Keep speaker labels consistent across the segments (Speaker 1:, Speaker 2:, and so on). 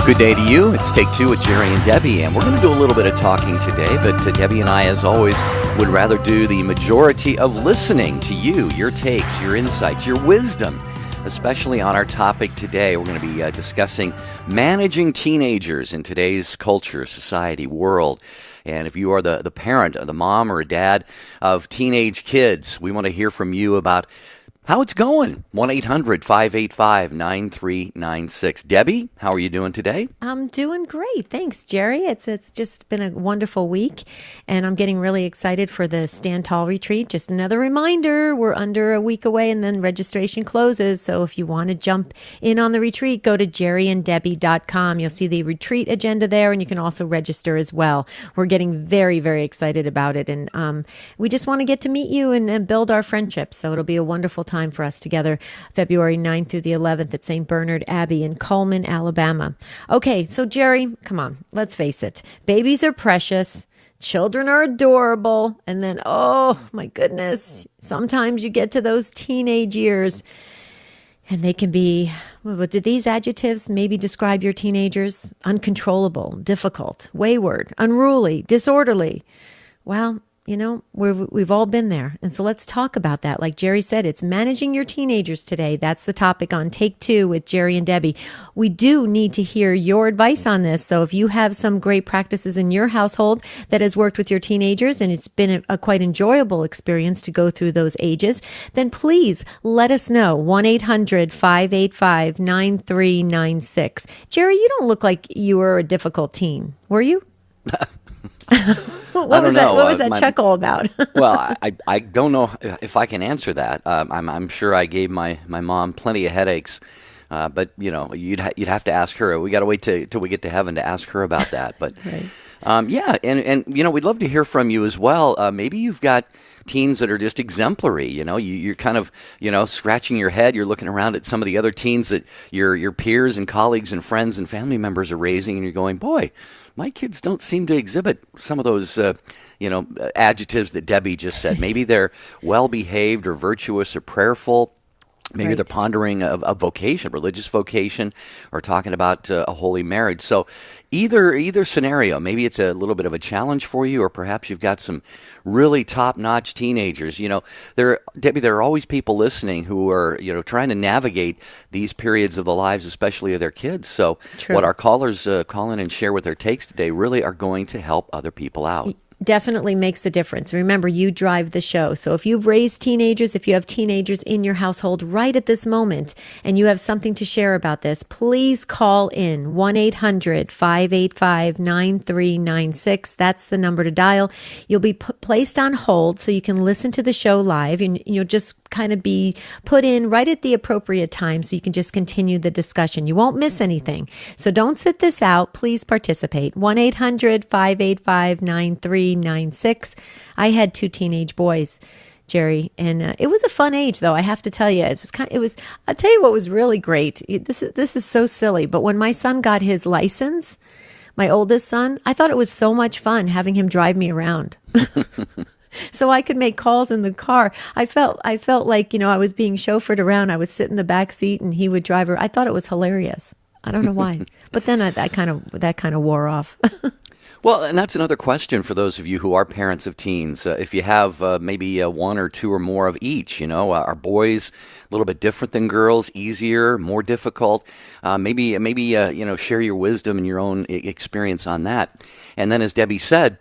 Speaker 1: Good day to you. It's Take Two with Jerry and Debbie, and we're going to do a little bit of talking today, but Debbie and I, as always, would rather do the majority of listening to you, your takes, your insights, your wisdom, especially on our topic today. We're going to be discussing managing teenagers in today's culture, society, world. And if you are the parent, the mom or dad of teenage kids, we want to hear from you about how it's going. 1-800-585-9396. Debbie, how are you doing today?
Speaker 2: I'm doing great. Thanks, Jerry. It's just been a wonderful week, and I'm getting really excited for the Stand Tall retreat. Just another reminder, we're under a week away, and then registration closes. So if you want to jump in on the retreat, go to jerryanddebbie.com. You'll see the retreat agenda there, and you can also register as well. We're getting very, very excited about it, and we just want to get to meet you and build our friendship. So it'll be a wonderful time for us together, February 9th through the 11th at St. Bernard Abbey in Cullman, Alabama. Okay, so Jerry, come on, let's face it. Babies are precious. Children are adorable. And then, oh my goodness, sometimes you get to those teenage years and they can be, well, did these adjectives maybe describe your teenagers? Uncontrollable, difficult, wayward, unruly, disorderly. Well, you know, we've all been there. And so let's talk about that. Like Jerry said, it's managing your teenagers today. That's the topic on Take Two with Jerry and Debbie. We do need to hear your advice on this. So if you have some great practices in your household that has worked with your teenagers and it's been a quite enjoyable experience to go through those ages, then please let us know. 1-800-585-9396. Jerry, you don't look like you were a difficult teen, were you? What was that chuckle about?
Speaker 1: Well, I don't know if I can answer that. I'm sure I gave my mom plenty of headaches, but you know, you'd have to ask her. We got to wait till we get to heaven to ask her about that. But
Speaker 2: right.
Speaker 1: Yeah, and you know, we'd love to hear from you as well. Maybe you've got teens that are just exemplary. You know, you're kind of, you know, scratching your head. You're looking around at some of the other teens that your peers and colleagues and friends and family members are raising, and you're going, boy, my kids don't seem to exhibit some of those, adjectives that Debbie just said. Maybe they're well-behaved or virtuous or prayerful. Maybe
Speaker 2: Right.
Speaker 1: they're pondering a vocation, religious vocation, or talking about a holy marriage. So either scenario, maybe it's a little bit of a challenge for you, or perhaps you've got some really top-notch teenagers. You know, Debbie, there are always people listening who are, you know, trying to navigate these periods of the lives, especially of their kids. So
Speaker 2: True.
Speaker 1: what our callers call in and share with their takes today really are going to help other people out.
Speaker 2: Definitely makes a difference. Remember, you drive the show. So if you've raised teenagers, if you have teenagers in your household right at this moment, and you have something to share about this, please call in 1-800-585-9396. That's the number to dial. You'll be placed on hold so you can listen to the show live, and you'll just kind of be put in right at the appropriate time so you can just continue the discussion. You won't miss anything. So don't sit this out. Please participate. 1-800-585-9396. I had 2 teenage boys, Jerry, and it was a fun age, though. I have to tell you, I'll tell you what was really great. This is so silly, but when my son got his license, my oldest son, I thought it was so much fun having him drive me around. So I could make calls in the car. I felt like, you know, I was being chauffeured around. I would sit in the back seat and he would drive her. I thought it was hilarious. I don't know why, but then that kind of wore off.
Speaker 1: Well, and that's another question for those of you who are parents of teens. If you have maybe 1 or 2 or more of each, you know, are boys a little bit different than girls, easier, more difficult? Maybe share your wisdom and your own experience on that. And then, as Debbie said,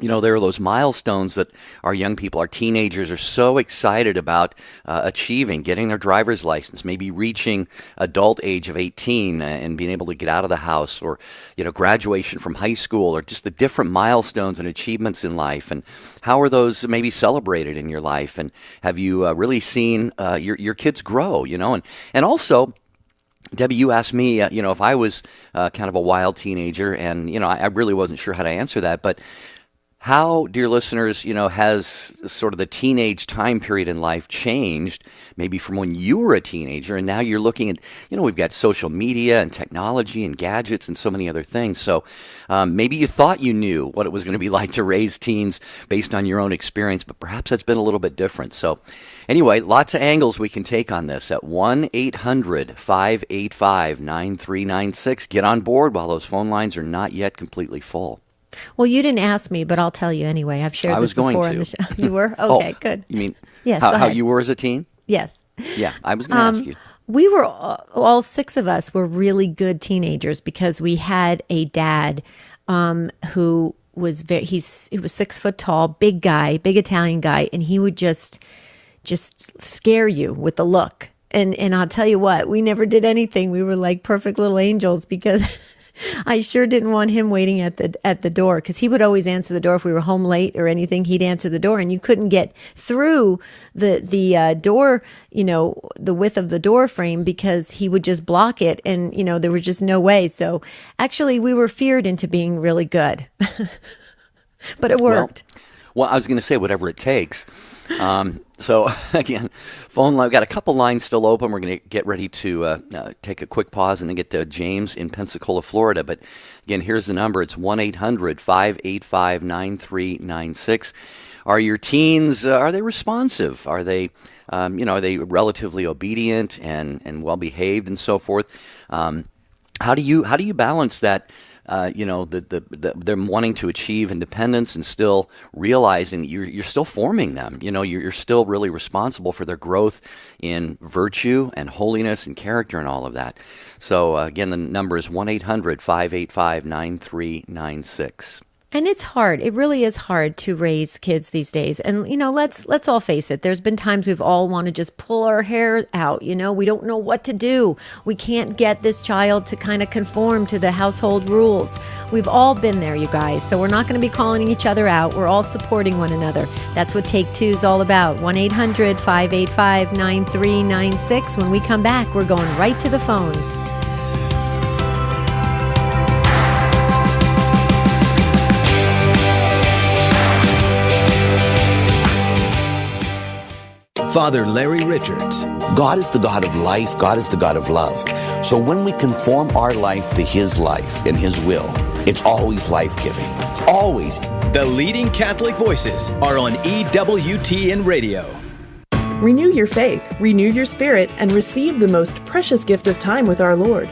Speaker 1: you know, there are those milestones that our young people, our teenagers are so excited about achieving, getting their driver's license, maybe reaching adult age of 18 and being able to get out of the house, or, you know, graduation from high school, or just the different milestones and achievements in life. And how are those maybe celebrated in your life? And have you really seen your kids grow, you know? And also, Debbie, you asked me, if I was kind of a wild teenager, and, you know, I really wasn't sure how to answer that, but How, dear listeners, has sort of the teenage time period in life changed, maybe from when you were a teenager and now you're looking at, we've got social media and technology and gadgets and so many other things. So maybe you thought you knew what it was going to be like to raise teens based on your own experience, but perhaps that's been a little bit different. So anyway, lots of angles we can take on this at 1-800-585-9396. Get on board while those phone lines are not yet completely full.
Speaker 2: Well, you didn't ask me, but I'll tell you anyway. I've shared this before on the show. You were? Okay, good.
Speaker 1: You mean
Speaker 2: yes,
Speaker 1: how you were as a teen?
Speaker 2: Yes.
Speaker 1: Yeah, I was going to ask you.
Speaker 2: We were, all six of us were really good teenagers because we had a dad who was he was 6 foot tall, big guy, big Italian guy, and he would just scare you with the look. And I'll tell you what, we never did anything. We were like perfect little angels because I sure didn't want him waiting at the door, because he would always answer the door if we were home late or anything. He'd answer the door, and you couldn't get through the door, the width of the door frame, because he would just block it, and there was just no way. So actually, we were feared into being really good, but it worked.
Speaker 1: Well, I was going to say whatever it takes. So again, phone line. We've got a couple lines still open. We're going to get ready to take a quick pause and then get to James in Pensacola, Florida. But again, here's the number. It's 1-800-585-9396. Are your teens, are they responsive? Are they, are they relatively obedient and well behaved and so forth? How do you balance that? Them wanting to achieve independence and still realizing that you're still forming them. You're still really responsible for their growth in virtue and holiness and character and all of that. So again, the number is 1-800-585-9396.
Speaker 2: And it's hard. It really is hard to raise kids these days. And, let's all face it. There's been times we've all want to just pull our hair out. We don't know what to do. We can't get this child to kind of conform to the household rules. We've all been there, you guys. So we're not going to be calling each other out. We're all supporting one another. That's what Take Two is all about. 1-800-585-9396. When we come back, we're going right to the phones.
Speaker 3: Father Larry Richards.
Speaker 4: God is the God of life. God is the God of love. So when we conform our life to His life and His will, it's always life-giving. Always.
Speaker 3: The leading Catholic voices are on EWTN Radio.
Speaker 5: Renew your faith, renew your spirit, and receive the most precious gift of time with our Lord.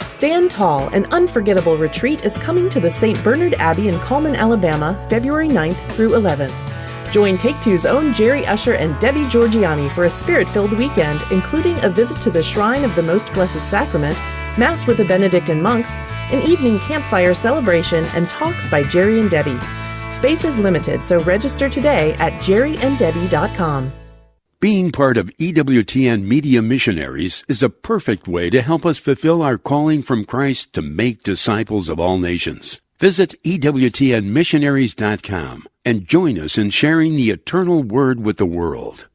Speaker 5: Stand Tall, an unforgettable retreat, is coming to the St. Bernard Abbey in Cullman, Alabama, February 9th through 11th. Join Take Two's own Jerry Usher and Debbie Georgianni for a spirit-filled weekend, including a visit to the Shrine of the Most Blessed Sacrament, Mass with the Benedictine monks, an evening campfire celebration, and talks by Jerry and Debbie. Space is limited, so register today at jerryanddebbie.com.
Speaker 6: Being part of EWTN Media Missionaries is a perfect way to help us fulfill our calling from Christ to make disciples of all nations. Visit EWTNmissionaries.com and join us in sharing the eternal word with the world.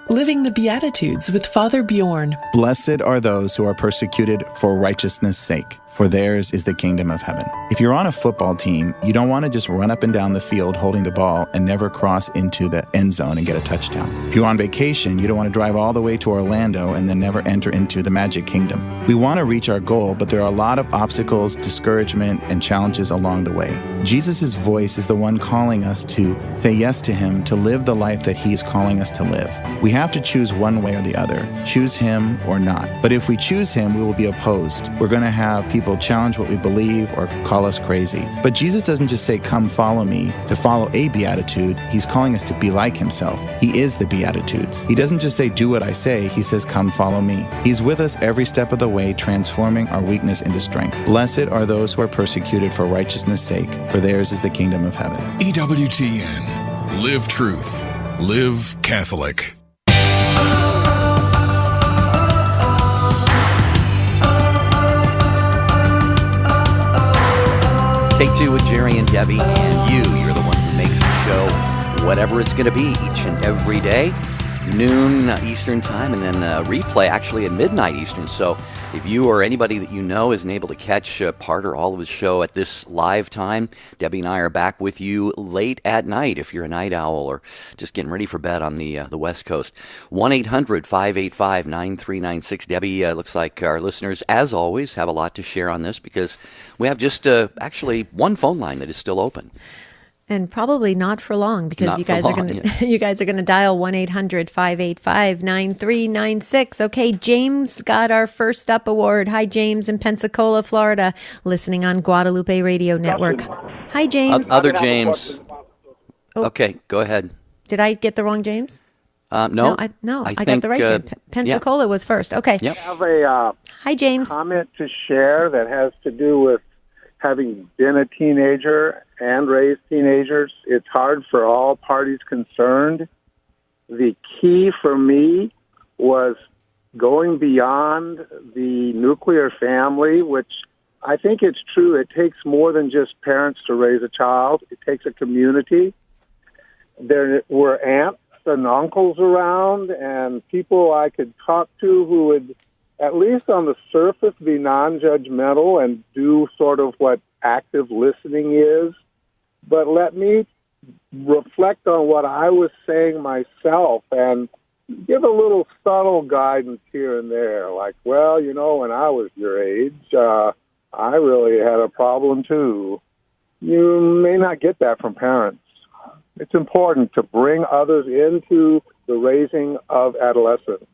Speaker 7: Living the Beatitudes with Father Bjorn.
Speaker 8: Blessed are those who are persecuted for righteousness' sake, for theirs is the kingdom of heaven. If you're on a football team, you don't want to just run up and down the field holding the ball and never cross into the end zone and get a touchdown. If you're on vacation, you don't want to drive all the way to Orlando and then never enter into the Magic Kingdom. We want to reach our goal, but there are a lot of obstacles, discouragement, and challenges along the way. Jesus' voice is the one calling us to say yes to Him, to live the life that He is calling us to live. We have to choose one way or the other, choose Him or not. But if we choose Him, we will be opposed. We're going to have people challenge what we believe or call us crazy. But Jesus doesn't just say, come follow me, to follow a beatitude. He's calling us to be like Himself. He is the Beatitudes. He doesn't just say, do what I say. He says, come follow me. He's with us every step of the way, transforming our weakness into strength. Blessed are those who are persecuted for righteousness' sake, for theirs is the kingdom of heaven.
Speaker 9: EWTN. Live truth. Live Catholic.
Speaker 1: Take Two with Jerry and Debbie, and you're the one who makes the show whatever it's going to be each and every day. noon Eastern time, and then replay actually at midnight Eastern. So if you or anybody that you know isn't able to catch part or all of the show at this live time, Debbie and I are back with you late at night if you're a night owl or just getting ready for bed on the West Coast. 1-800-585-9396. Debbie, looks like our listeners, as always, have a lot to share on this because we have just actually one phone line that is still open.
Speaker 2: And probably not for long because
Speaker 1: Not
Speaker 2: you guys
Speaker 1: for
Speaker 2: are
Speaker 1: long,
Speaker 2: going to you guys are going to dial 1-800-585-9396. Okay, James got our first up award. Hi, James in Pensacola, Florida, listening on Guadalupe Radio Network. Hi, James.
Speaker 1: Other James. Okay, go ahead.
Speaker 2: Did I get the wrong James?
Speaker 1: No,
Speaker 2: I
Speaker 1: think,
Speaker 2: got the right James. Pensacola was first. Okay.
Speaker 1: Yep.
Speaker 10: I have a
Speaker 2: Hi, James.
Speaker 10: comment to share that has to do with having been a teenager and raised teenagers. It's hard for all parties concerned. The key for me was going beyond the nuclear family, which I think it's true. It takes more than just parents to raise a child. It takes a community. There were aunts and uncles around and people I could talk to who would, at least on the surface, be non-judgmental and do sort of what active listening is. But let me reflect on what I was saying myself and give a little subtle guidance here and there. Like, well, you know, when I was your age, I really had a problem too. You may not get that from parents. It's important to bring others into the raising of adolescents.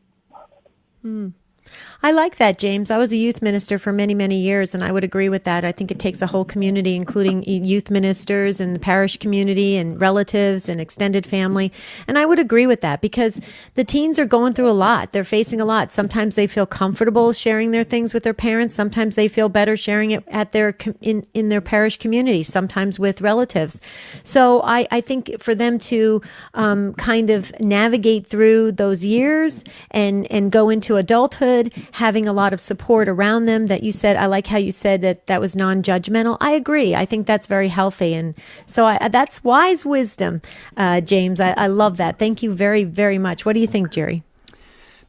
Speaker 2: I like that, James. I was a youth minister for many, many years, and I would agree with that. I think it takes a whole community, including youth ministers and the parish community and relatives and extended family. And I would agree with that because the teens are going through a lot. They're facing a lot. Sometimes they feel comfortable sharing their things with their parents. Sometimes they feel better sharing it at their in their parish community, sometimes with relatives. So I think for them to kind of navigate through those years and go into adulthood, having a lot of support around them that you said, I like how you said that was non-judgmental. I agree. I think that's very healthy. And so that's wise wisdom, James. I love that. Thank you very, very much. What do you think, Jerry?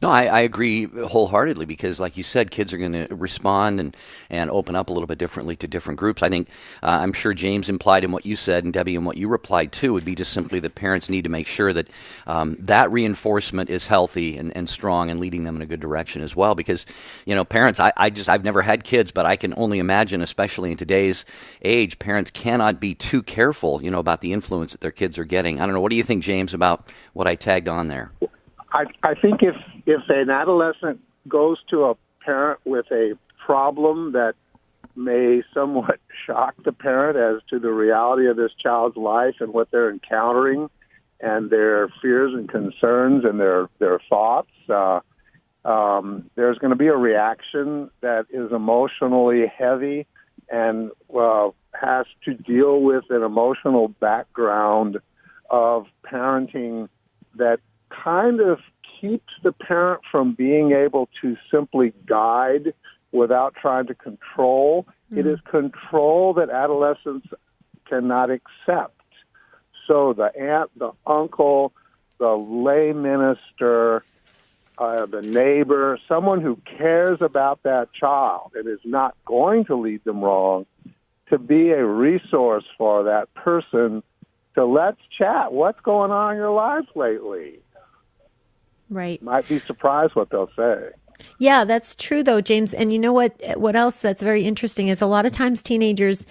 Speaker 1: No, I agree wholeheartedly because, like you said, kids are going to respond and open up a little bit differently to different groups. I think, I'm sure James implied in what you said, and Debbie in what you replied to, would be just simply that parents need to make sure that that reinforcement is healthy and strong and leading them in a good direction as well. Because, you know, parents, I've never had kids, but I can only imagine, especially in today's age, parents cannot be too careful, you know, about the influence that their kids are getting. I don't know. What do you think, James, about what I tagged on there?
Speaker 10: I think if an adolescent goes to a parent with a problem that may somewhat shock the parent as to the reality of this child's life and what they're encountering and their fears and concerns and their thoughts, there's going to be a reaction that is emotionally heavy and has to deal with an emotional background of parenting that kind of keeps the parent from being able to simply guide without trying to control. It is control that adolescents cannot accept. So the aunt, the uncle, the lay minister, the neighbor, someone who cares about that child and is not going to lead them wrong, to be a resource for that person to let's chat. What's going on in your life lately?
Speaker 2: Right.
Speaker 10: Might be surprised what they'll say.
Speaker 2: Yeah, that's true, though, James. And you know what else that's very interesting is a lot of times teenagers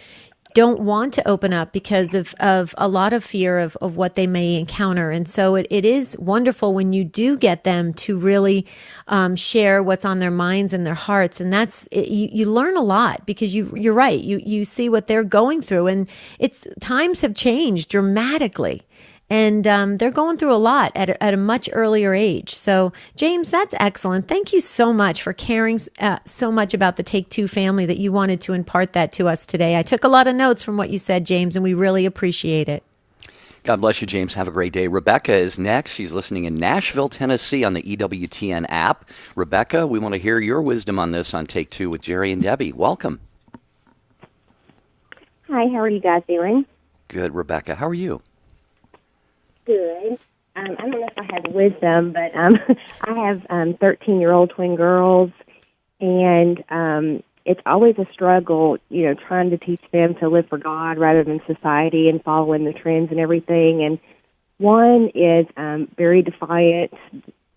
Speaker 2: don't want to open up because of a lot of fear of what they may encounter. And so it is wonderful when you do get them to really share what's on their minds and their hearts. And you learn a lot because you're right. You see what they're going through, and times have changed dramatically. And they're going through a lot at a much earlier age. So, James, that's excellent. Thank you so much for caring so much about the Take Two family that you wanted to impart that to us today. I took a lot of notes from what you said, James, and we really appreciate it.
Speaker 1: God bless you, James. Have a great day. Rebecca is next. She's listening in Nashville, Tennessee on the EWTN app. Rebecca, we want to hear your wisdom on this on Take Two with Jerry and Debbie. Welcome.
Speaker 11: Hi, how are you guys doing?
Speaker 1: Good, Rebecca. How are you?
Speaker 11: Good. I don't know if I have wisdom, but I have 13-year-old twin girls, and it's always a struggle, trying to teach them to live for God rather than society and following the trends and everything. And one is very defiant,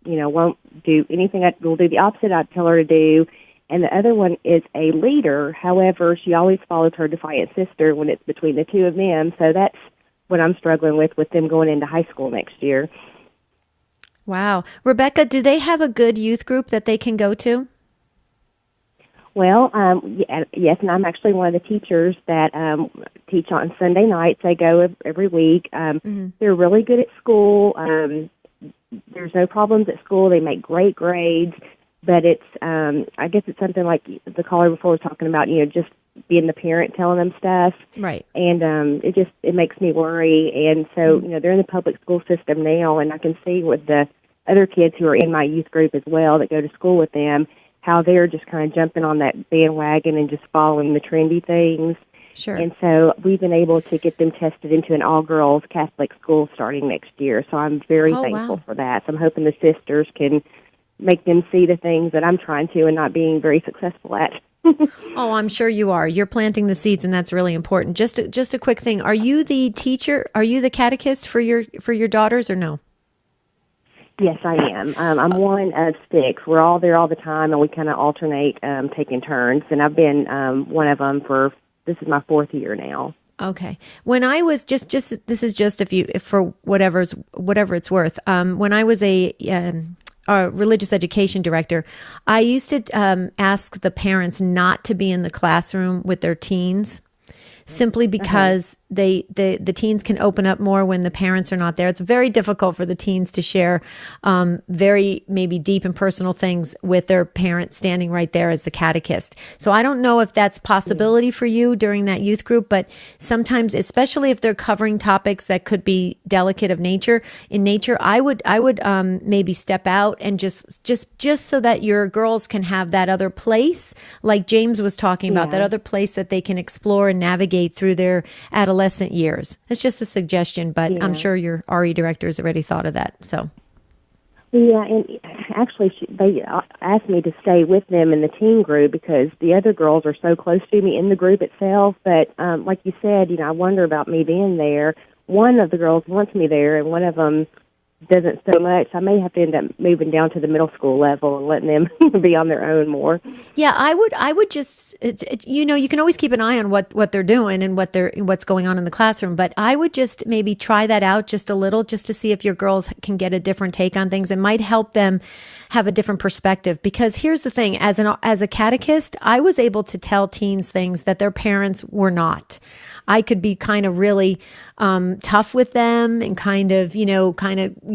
Speaker 11: won't do anything. Will do the opposite I tell her to do. And the other one is a leader. However, she always follows her defiant sister when it's between the two of them. So that's what I'm struggling with them going into high school next year.
Speaker 2: Wow. Rebecca, do they have a good youth group that they can go to?
Speaker 11: Well, yes, and I'm actually one of the teachers that teach on Sunday nights. They go every week. They're really good at school. There's no problems at school. They make great grades. But it's, I guess it's something like the caller before was talking about, just being the parent telling them stuff.
Speaker 2: Right.
Speaker 11: And it makes me worry. And so, they're in the public school system now, and I can see with the other kids who are in my youth group as well that go to school with them, how they're just kind of jumping on that bandwagon and just following the trendy things.
Speaker 2: Sure.
Speaker 11: And so we've been able to get them tested into an all-girls Catholic school starting next year. So I'm very thankful for that. So I'm hoping the sisters can make them see the things that I'm trying to and not being very successful at.
Speaker 2: Oh, I'm sure you are. You're planting the seeds, and that's really important. Just a quick thing. Are you the teacher? Are you the catechist for your daughters, or no?
Speaker 11: Yes, I am. I'm one of 6. We're all there all the time, and we kind of alternate taking turns. And I've been one of them this is my 4th year now.
Speaker 2: Okay. When I was just this is just for whatever it's worth. When I was a religious education director, I used to ask the parents not to be in the classroom with their teens, simply because the teens can open up more when the parents are not there. It's very difficult for the teens to share very maybe deep and personal things with their parent standing right there as the catechist. So I don't know if that's possibility for you during that youth group, but sometimes, especially if they're covering topics that could be delicate in nature, I would maybe step out and just so that your girls can have that other place, like James was talking about, that other place that they can explore and navigate through their adolescent years. It's just a suggestion, but I'm sure your RE director has already thought of that. So,
Speaker 11: yeah, and actually, they asked me to stay with them in the teen group because the other girls are so close to me in the group itself. But like you said, I wonder about me being there. One of the girls wants me there, and one of them doesn't so much. I may have to end up moving down to the middle school level and letting them be on their own more.
Speaker 2: Yeah, I would just, you can always keep an eye on what they're doing and what's going on in the classroom, but I would just maybe try that out just a little, just to see if your girls can get a different take on things. It might help them have a different perspective, because here's the thing, as a catechist, I was able to tell teens things that their parents were not. I could be kind of really tough with them and kind of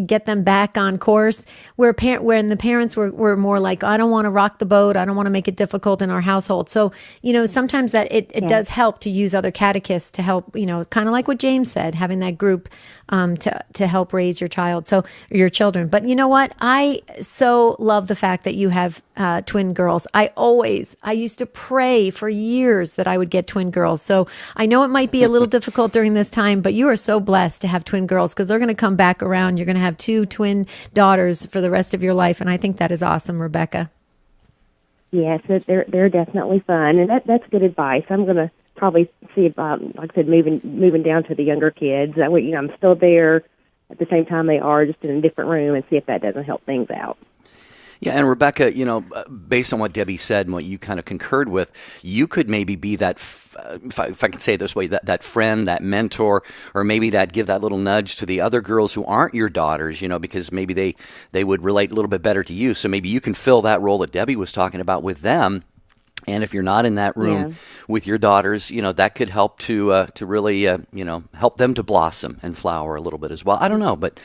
Speaker 2: get them back on course. When the parents were more like, I don't want to rock the boat, I don't want to make it difficult in our household. So, sometimes that it does help to use other catechists to help, kind of like what James said, having that group to help raise your child, so your children. But you know what? I so love the fact that you have twin girls. I used to pray for years that I would get twin girls. So I know it might be a little difficult during this time, but you are so blessed to have twin girls, because they're going to come back around. You're going to have 2 twin daughters for the rest of your life. And I think that is awesome, Rebecca.
Speaker 11: Yes, they're definitely fun. And that's good advice. I'm going to probably see about, like I said, moving down to the younger kids. I'm still there at the same time they are, just in a different room, and see if that doesn't help things out.
Speaker 1: Yeah, and Rebecca, based on what Debbie said and what you kind of concurred with, you could maybe be that, if I can say it this way, that friend, that mentor, or maybe give that little nudge to the other girls who aren't your daughters, because maybe they would relate a little bit better to you. So maybe you can fill that role that Debbie was talking about with them. And if you're not in that room with your daughters, that could help to really, help them to blossom and flower a little bit as well. I don't know, but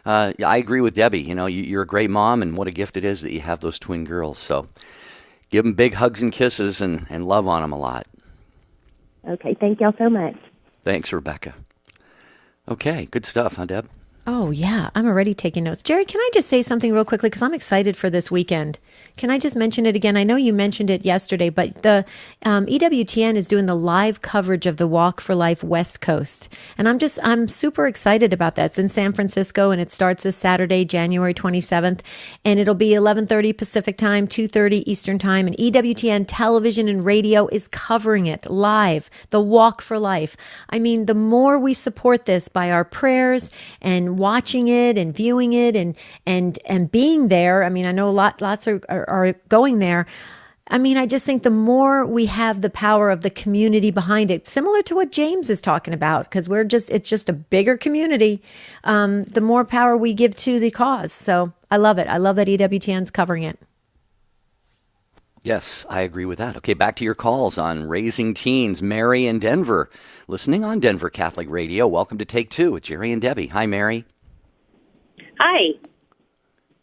Speaker 1: I agree with Debbie. You're a great mom, and what a gift it is that you have those twin girls. So give them big hugs and kisses and love on them a lot.
Speaker 11: Okay, thank y'all so much.
Speaker 1: Thanks, Rebecca. Okay, good stuff, huh, Deb?
Speaker 2: Oh, yeah. I'm already taking notes. Jerry, can I just say something real quickly? Because I'm excited for this weekend. Can I just mention it again? I know you mentioned it yesterday, but the EWTN is doing the live coverage of the Walk for Life West Coast. And I'm super excited about that. It's in San Francisco, and it starts this Saturday, January 27th. And it'll be 11:30 Pacific time, 2:30 Eastern time. And EWTN television and radio is covering it live, the Walk for Life. I mean, the more we support this by our prayers and watching it and viewing it and being there. I mean, I know lots are going there. I mean, I just think the more we have the power of the community behind it, similar to what James is talking about, because it's just a bigger community, the more power we give to the cause. So I love it. I love that EWTN's covering it.
Speaker 1: Yes, I agree with that. Okay, back to your calls on Raising Teens. Mary in Denver, listening on Denver Catholic Radio. Welcome to Take Two with Jerry and Debbie. Hi, Mary.
Speaker 12: Hi.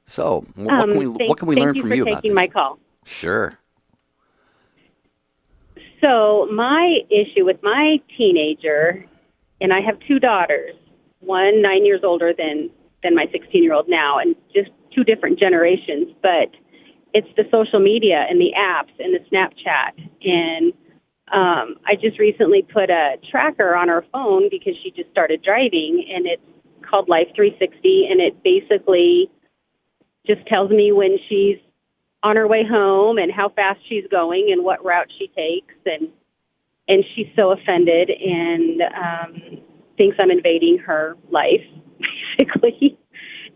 Speaker 1: So, what can we learn from you about this?
Speaker 12: Thank you for taking my call.
Speaker 1: Sure.
Speaker 12: So, my issue with my teenager, and I have two daughters, one 9 years older than my 16-year-old now, and just two different generations, but it's the social media and the apps and the Snapchat. And I just recently put a tracker on her phone because she just started driving, and it's called Life 360, and it basically just tells me when she's on her way home and how fast she's going and what route she takes. And she's so offended and thinks I'm invading her life, basically.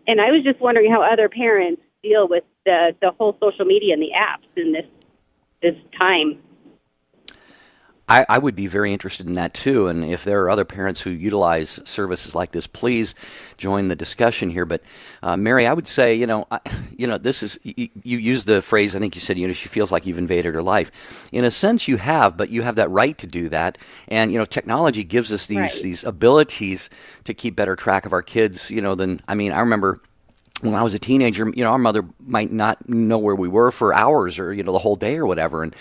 Speaker 12: And I was just wondering how other parents deal with the whole social media and the apps in this time.
Speaker 1: I would be very interested in that too, and if there are other parents who utilize services like this, please join the discussion here. But Mary, I would say, this is you used the phrase. I think you said, she feels like you've invaded her life. In a sense, you have, but you have that right to do that. And technology gives us these abilities to keep better track of our kids. I remember when I was a teenager, our mother might not know where we were for hours or the whole day or whatever, and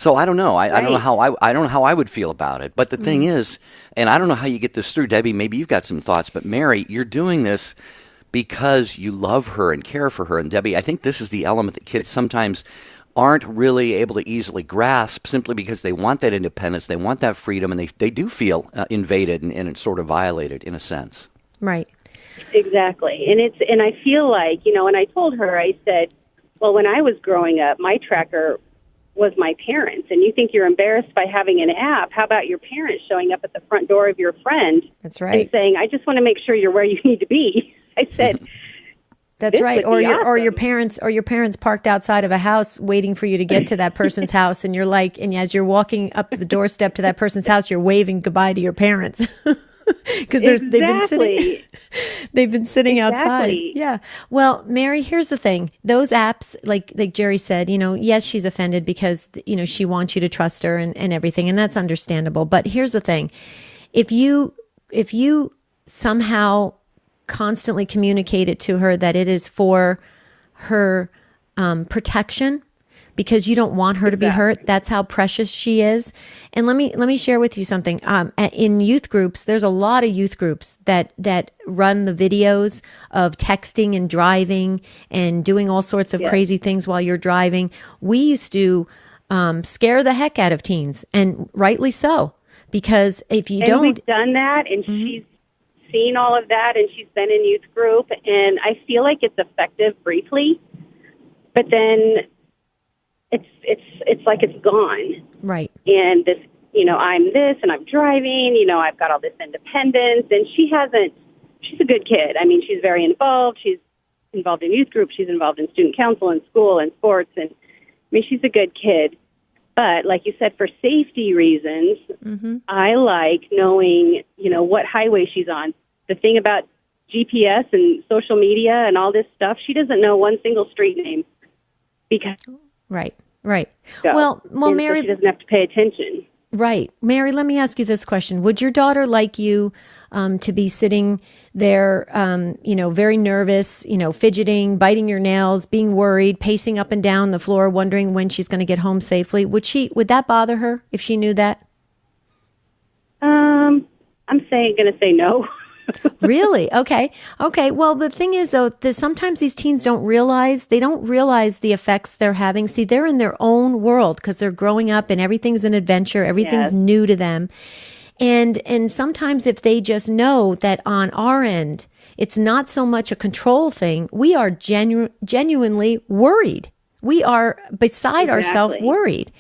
Speaker 1: so I don't know. I don't know how I don't know how I would feel about it. But the thing is, and I don't know how you get this through, Debbie. Maybe you've got some thoughts. But Mary, you're doing this because you love her and care for her. And Debbie, I think this is the element that kids sometimes aren't really able to easily grasp, simply because they want that independence, they want that freedom, and they do feel invaded and sort of violated in a sense.
Speaker 2: Right.
Speaker 12: Exactly. And I feel like, and I told her, I said, well, when I was growing up, my tracker was my parents, and you think you're embarrassed by having an app. How about your parents showing up at the front door of your friend?
Speaker 2: That's right.
Speaker 12: And saying, I just want to make sure you're where you need to be. I said,
Speaker 2: that's right. Or your parents parked outside of a house waiting for you to get to that person's house, and you're like, and as you're walking up the doorstep to that person's house, you're waving goodbye to your parents. Because they've been sitting outside. Yeah. Well, Mary, here's the thing. Those apps, like Jerry said, yes, she's offended because she wants you to trust her and everything, and that's understandable. But here's the thing: if you somehow constantly communicate it to her that it is for her protection, because you don't want her to be hurt. That's how precious she is. And let me share with you something. In youth groups, there's a lot of youth groups that run the videos of texting and driving and doing all sorts of crazy things while you're driving. We used to scare the heck out of teens, and rightly so, because if you don't...
Speaker 12: we've done that, and she's seen all of that, and she's been in youth group, and I feel like it's effective briefly, but then it's like it's gone.
Speaker 2: Right.
Speaker 12: And this, I'm this and I'm driving, I've got all this independence, and she's a good kid. I mean, she's very involved. She's involved in youth group. She's involved in student council and school and sports. And she's a good kid. But like you said, for safety reasons, I like knowing, what highway she's on. The thing about GPS and social media and all this stuff, she doesn't know one single street name because...
Speaker 2: Right.
Speaker 12: So,
Speaker 2: well, Mary,
Speaker 12: so she doesn't have to pay attention.
Speaker 2: Right. Mary, let me ask you this question. Would your daughter like you to be sitting there, very nervous, fidgeting, biting your nails, being worried, pacing up and down the floor, wondering when she's going to get home safely? Would that bother her if she knew that?
Speaker 12: I'm going to say no.
Speaker 2: Really? Okay. Okay. Well, the thing is, though, that sometimes these teens don't realize the effects they're having. See, they're in their own world because they're growing up and everything's an adventure. Everything's new to them. And sometimes if they just know that on our end, it's not so much a control thing, we are genuinely worried. We are beside ourselves worried.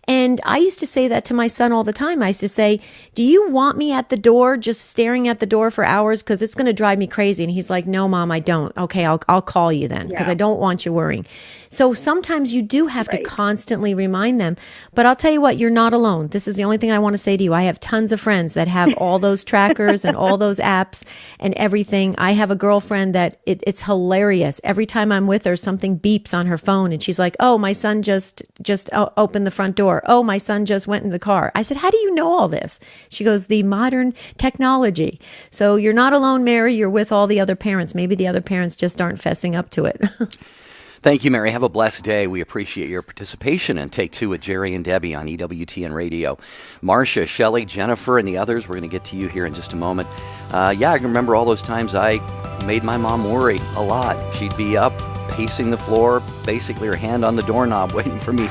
Speaker 2: And I used to say that to my son all the time. I used to say, do you want me at the door, just staring at the door for hours? Because it's going to drive me crazy. And he's like, no, Mom, I don't. Okay, I'll call you then because I don't want you worrying. So sometimes you do have to constantly remind them. But I'll tell you what, you're not alone. This is the only thing I want to say to you. I have tons of friends that have all those trackers and all those apps and everything. I have a girlfriend that it's hilarious. Every time I'm with her, something beeps on her phone and she's like, oh, my son just opened the front door. Oh, my son just went in the car. I said, how do you know all this? She goes, the modern technology. So you're not alone, Mary. You're with all the other parents. Maybe the other parents just aren't fessing up to it.
Speaker 1: Thank you, Mary. Have a blessed day. We appreciate your participation in Take Two with Jerry and Debbie on EWTN Radio. Marcia, Shelley, Jennifer, and the others, we're going to get to you here in just a moment. I can remember all those times I made my mom worry a lot. She'd be up, pacing the floor, basically her hand on the doorknob, waiting for me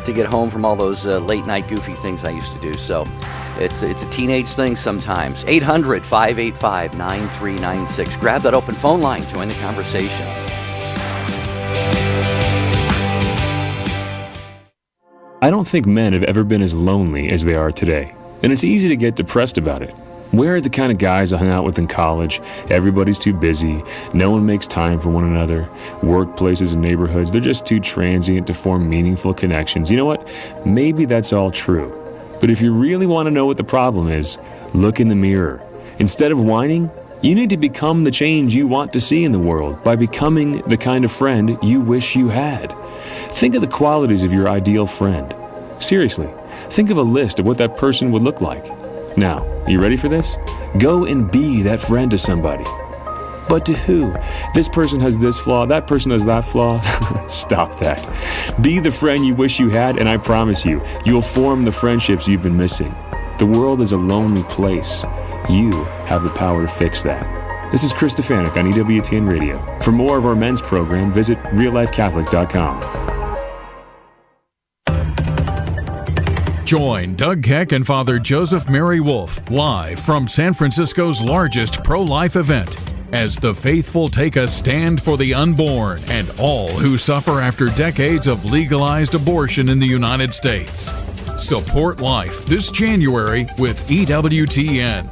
Speaker 1: to get home from all those late-night goofy things I used to do. So it's a teenage thing sometimes. 800-585-9396. Grab that open phone line. Join the conversation.
Speaker 13: I don't think men have ever been as lonely as they are today, and it's easy to get depressed about it. We're the kind of guys I hung out with in college. Everybody's too busy. No one makes time for one another. Workplaces and neighborhoods, they're just too transient to form meaningful connections. You know what? Maybe that's all true. But if you really want to know what the problem is, look in the mirror. Instead of whining, you need to become the change you want to see in the world by becoming the kind of friend you wish you had. Think of the qualities of your ideal friend. Seriously, think of a list of what that person would look like. Now, you ready for this? Go and be that friend to somebody. But to who? This person has this flaw, that person has that flaw. Stop that. Be the friend you wish you had, and I promise you, you'll form the friendships you've been missing. The world is a lonely place. You have the power to fix that. This is Chris Stefanik on EWTN Radio. For more of our men's program, visit reallifecatholic.com.
Speaker 9: Join Doug Keck and Father Joseph Mary Wolf live from San Francisco's largest pro-life event as the faithful take a stand for the unborn and all who suffer after decades of legalized abortion in the United States. Support life this January with EWTN.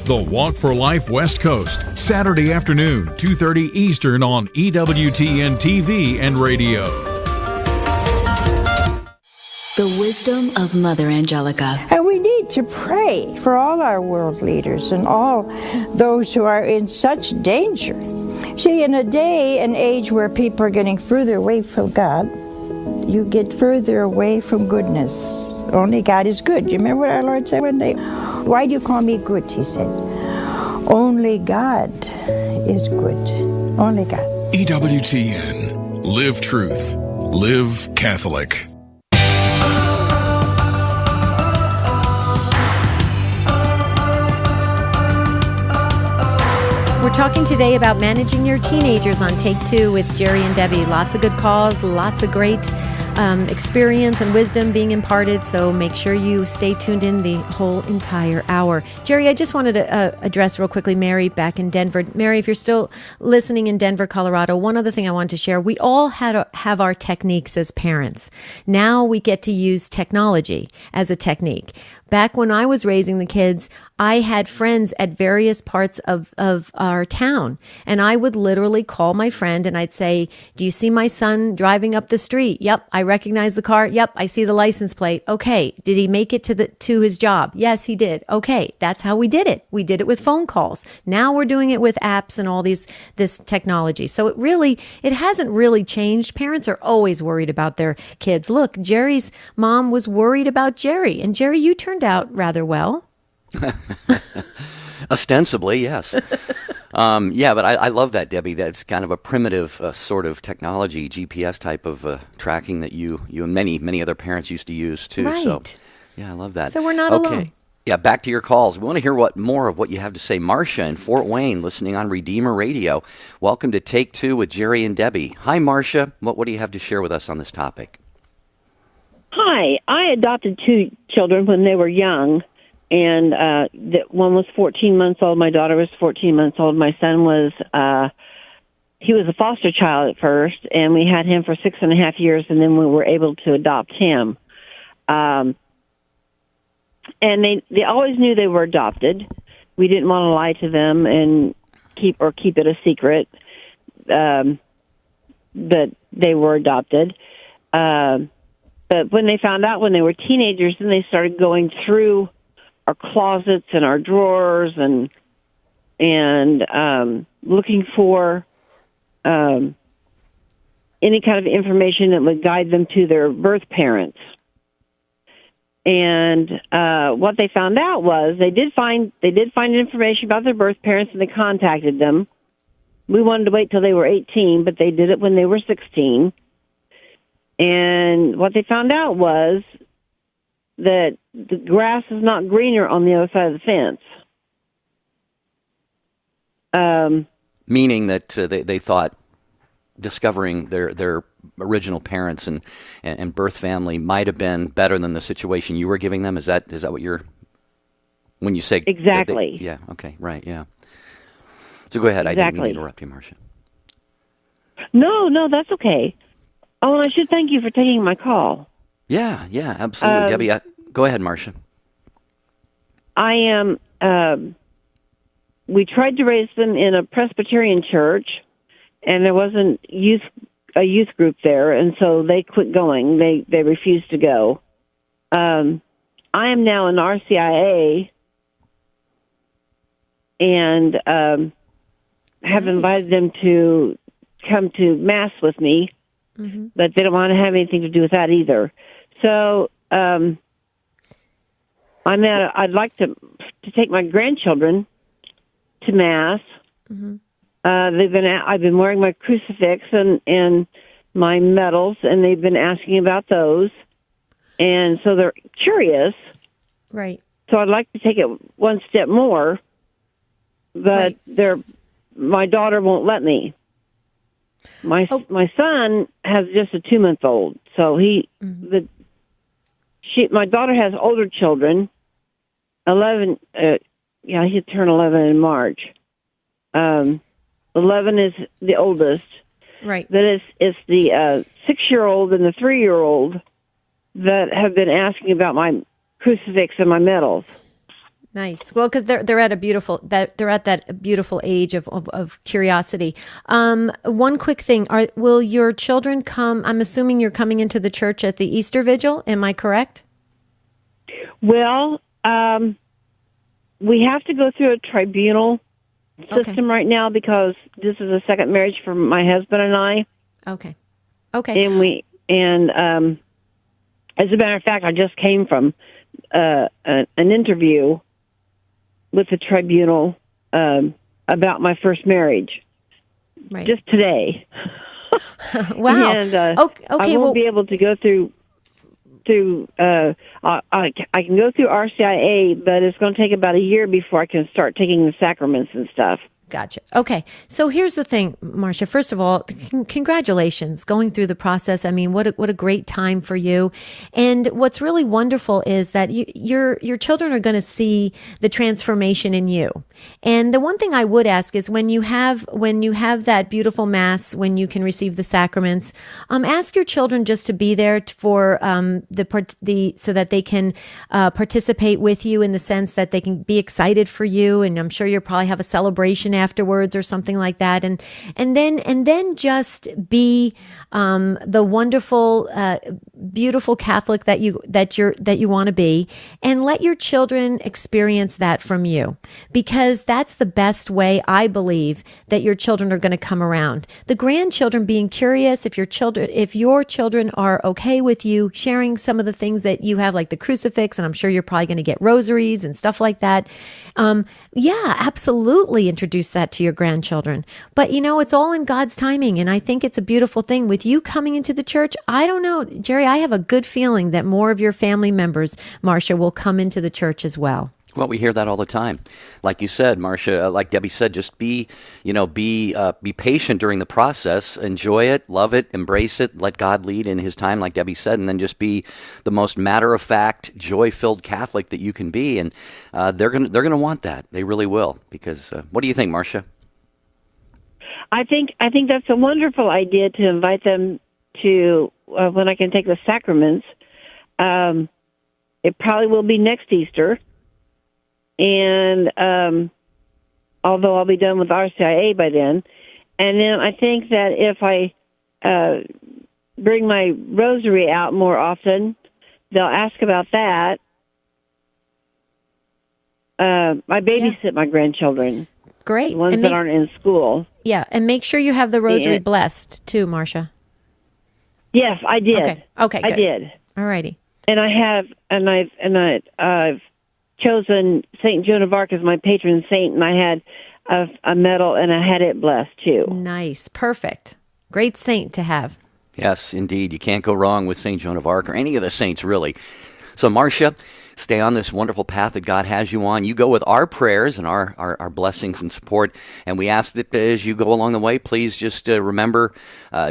Speaker 9: The Walk for Life West Coast, Saturday afternoon, 2:30 Eastern on EWTN TV and radio.
Speaker 14: The wisdom of Mother Angelica.
Speaker 15: And we need to pray for all our world leaders and all those who are in such danger. See, in a day and age where people are getting further away from God, you get further away from goodness. Only God is good. You remember what our Lord said one day? Why do you call me good? He said. Only God is good. Only God.
Speaker 9: EWTN. Live truth. Live Catholic.
Speaker 2: We're talking today about managing your teenagers on Take Two with Jerry and Debbie. Lots of good calls, lots of great experience and wisdom being imparted, so make sure you stay tuned in the whole entire hour. Jerry, I just wanted to address real quickly Mary back in Denver. Mary, if you're still listening in Denver, Colorado, one other thing I wanted to share. We all have our techniques as parents. Now we get to use technology as a technique. Back when I was raising the kids, I had friends at various parts of our town, and I would literally call my friend and I'd say, do you see my son driving up the street? Yep, I recognize the car. Yep, I see the license plate. Okay, did he make it to his job? Yes, he did. Okay, that's how we did it. We did it with phone calls. Now we're doing it with apps and all this technology. So it hasn't really changed. Parents are always worried about their kids. Look, Jerry's mom was worried about Jerry, and Jerry, you turned out rather well.
Speaker 1: Ostensibly, yes. But I love that, Debbie. That's kind of a primitive sort of technology, GPS type of tracking that you and many other parents used to use too.
Speaker 2: Right.
Speaker 1: So, yeah, I love that.
Speaker 2: So we're not alone.
Speaker 1: Yeah, back to your calls. We want to hear more of what you have to say. Marcia in Fort Wayne, listening on Redeemer Radio. Welcome to Take Two with Jerry and Debbie. Hi, Marcia. What do you have to share with us on this topic?
Speaker 16: Hi. I adopted 2 children when they were young, and one was 14 months old. My daughter was 14 months old. My son was he was a foster child at first, and we had him for 6.5 years, and then we were able to adopt him. And they always knew they were adopted. We didn't want to lie to them and keep it a secret that they were adopted. But when they found out when they were teenagers, then they started going through our closets and our drawers and looking for any kind of information that would guide them to their birth parents. And what they found out was they did find information about their birth parents, and they contacted them. We wanted to wait till they were 18, but they did it when they were 16. And what they found out was that the grass is not greener on the other side of the fence.
Speaker 1: Meaning that they thought discovering their original parents and birth family might have been better than the situation you were giving them. Is that what you're, when you say
Speaker 16: exactly?
Speaker 1: Yeah. Okay. Right. Yeah. So go ahead.
Speaker 16: Exactly.
Speaker 1: I didn't mean to interrupt you, Marcia.
Speaker 16: No, that's okay. Oh, and I should thank you for taking my call.
Speaker 1: Yeah. Absolutely, Debbie. Go ahead, Marcia.
Speaker 16: I am. We tried to raise them in a Presbyterian church, and there wasn't a youth group there, and so they quit going. They refused to go. I am now in RCIA, and have invited them to come to Mass with me, but they don't want to have anything to do with that either. So I'd like to take my grandchildren to Mass. I've been wearing my crucifix and my medals, and they've been asking about those, and so they're curious.
Speaker 2: Right.
Speaker 16: So I'd like to take it one step more, but my daughter won't let me. My son has just a 2-month-old, so my daughter has older children. 11. He'll turn 11 in March. 11 is the oldest.
Speaker 2: Right.
Speaker 16: Then it's the 6-year-old and the 3-year-old that have been asking about my crucifix and my medals.
Speaker 2: Nice. Well, because they're at that beautiful age of curiosity. One quick thing: will your children come? I'm assuming you're coming into the church at the Easter Vigil. Am I correct?
Speaker 16: Well, we have to go through a tribunal system right now because this is a second marriage for my husband and I.
Speaker 2: Okay.
Speaker 16: And as a matter of fact, I just came from an interview with the tribunal about my first marriage.
Speaker 2: Right.
Speaker 16: Just today.
Speaker 2: Wow.
Speaker 16: And
Speaker 2: okay.
Speaker 16: I won't be able to go through. I can go through RCIA, but it's going to take about a year before I can start taking the sacraments and stuff.
Speaker 2: Gotcha. Okay. So here's the thing, Marcia. First of all, congratulations going through the process. I mean, what a great time for you. And what's really wonderful is that your children are going to see the transformation in you. And the one thing I would ask is when you have that beautiful Mass, when you can receive the sacraments, ask your children just to be there for so that they can participate with you in the sense that they can be excited for you. And I'm sure you'll probably have a celebration afterwards or something like that, and then just be the wonderful, beautiful Catholic that you want to be, and let your children experience that from you, because that's the best way, I believe, that your children are going to come around. The grandchildren being curious, if your children are okay with you sharing some of the things that you have, like the crucifix, and I'm sure you're probably going to get rosaries and stuff like that. Yeah, absolutely introduce that to your grandchildren. But it's all in God's timing, and I think it's a beautiful thing. With you coming into the church, I don't know, Jerry, I have a good feeling that more of your family members, Marcia, will come into the church as well.
Speaker 1: Well, we hear that all the time. Like you said, Marcia, like Debbie said, just be patient during the process, enjoy it, love it, embrace it, let God lead in His time, like Debbie said, and then just be the most matter-of-fact, joy-filled Catholic that you can be. And they're gonna want that. They really will. Because what do you think, Marcia?
Speaker 16: I think that's a wonderful idea to invite them to when I can take the sacraments. It probably will be next Easter. And although I'll be done with RCIA by then, and then I think that if I bring my rosary out more often, they'll ask about that. I babysit my grandchildren.
Speaker 2: Great.
Speaker 16: The ones that aren't in school.
Speaker 2: Yeah, and make sure you have the rosary blessed too, Marcia.
Speaker 16: Yes, I did.
Speaker 2: Okay, good.
Speaker 16: I did.
Speaker 2: All righty.
Speaker 16: And I have, I've chosen Saint Joan of Arc as my patron saint, and I had a medal, and I had it blessed too.
Speaker 2: Nice, perfect, great saint to have.
Speaker 1: Yes, indeed. You can't go wrong with Saint Joan of Arc or any of the saints, really. So, Marcia, stay on this wonderful path that God has you on. You go with our prayers and our blessings and support. And we ask that as you go along the way, please just remember